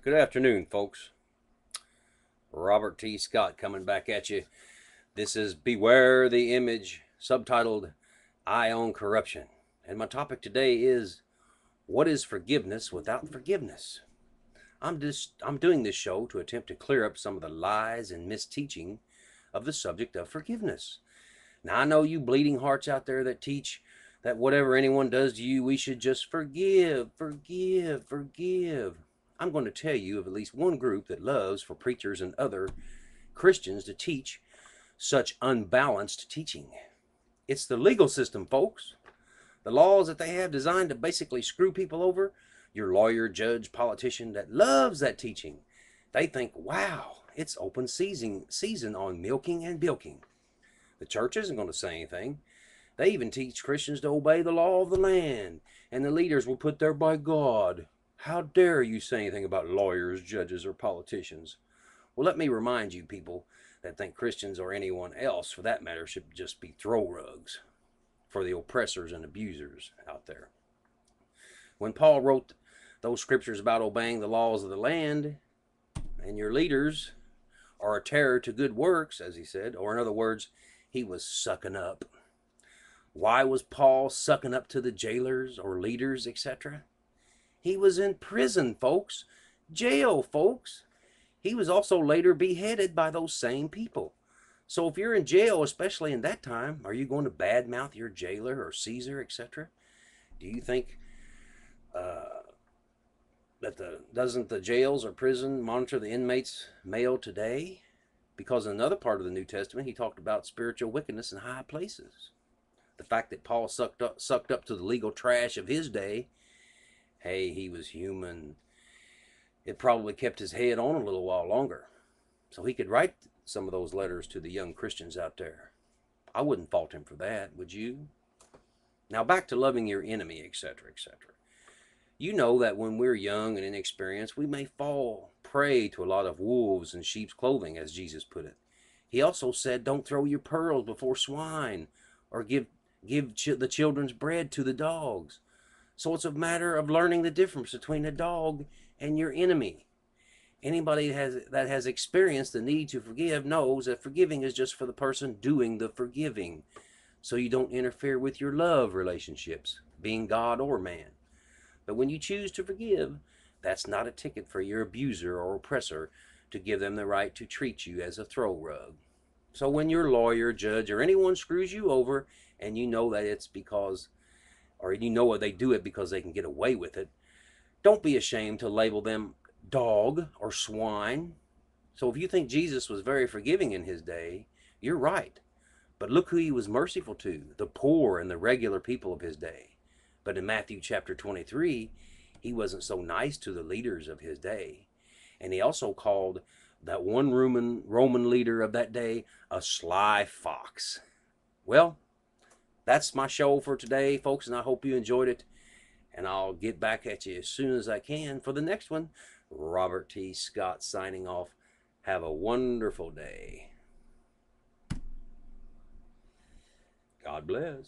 Good afternoon, folks. Robert T. Scott coming back at you. This is Beware the Image, subtitled Eye on Corruption. And my topic today is what is forgiveness without forgiveness? I'm doing this show to attempt to clear up some of the lies and misteaching of the subject of forgiveness. Now I know you bleeding hearts out there that teach that whatever anyone does to you, we should just forgive, forgive, forgive. I'm going to tell you of at least one group that loves for preachers and other Christians to teach such unbalanced teaching. It's the legal system, folks. The laws that they have designed to basically screw people over. Your lawyer, judge, politician that loves that teaching. They think, wow, it's open season on milking and bilking. The church isn't going to say anything. They even teach Christians to obey the law of the land, and the leaders will put there by God. How dare you say anything about lawyers, judges, or politicians? Well, let me remind you people that think Christians or anyone else, for that matter, should just be throw rugs for the oppressors and abusers out there. When Paul wrote those scriptures about obeying the laws of the land, and your leaders are a terror to good works, as he said, or in other words, he was sucking up. Why was Paul sucking up to the jailers or leaders, etc.? He was in prison, folks. Jail, folks. He was also later beheaded by those same people. So if you're in jail, especially in that time, are you going to badmouth your jailer or Caesar, etc.? Do you think doesn't the jails or prison monitor the inmates' mail today? Because in another part of the New Testament, he talked about spiritual wickedness in high places. The fact that Paul sucked up to the legal trash of his day, hey, he was human. It probably kept his head on a little while longer, so he could write some of those letters to the young Christians out there. I wouldn't fault him for that, would you? Now back to loving your enemy, etc., etc. You know that when we're young and inexperienced, we may fall prey to a lot of wolves in sheep's clothing, as Jesus put it. He also said, don't throw your pearls before swine, or give the children's bread to the dogs. So it's a matter of learning the difference between a dog and your enemy. Anybody that has experienced the need to forgive knows that forgiving is just for the person doing the forgiving. So you don't interfere with your love relationships, being God or man. But when you choose to forgive, that's not a ticket for your abuser or oppressor to give them the right to treat you as a throw rug. So when your lawyer, judge, or anyone screws you over and you know that it's because, or you know they do it because they can get away with it, don't be ashamed to label them dog or swine. So if you think Jesus was very forgiving in his day, you're right. But look who he was merciful to, the poor and the regular people of his day. But in Matthew chapter 23, he wasn't so nice to the leaders of his day. And he also called that one Roman leader of that day a sly fox. Well, that's my show for today, folks, and I hope you enjoyed it. And I'll get back at you as soon as I can for the next one. Robert T. Scott signing off. Have a wonderful day. God bless.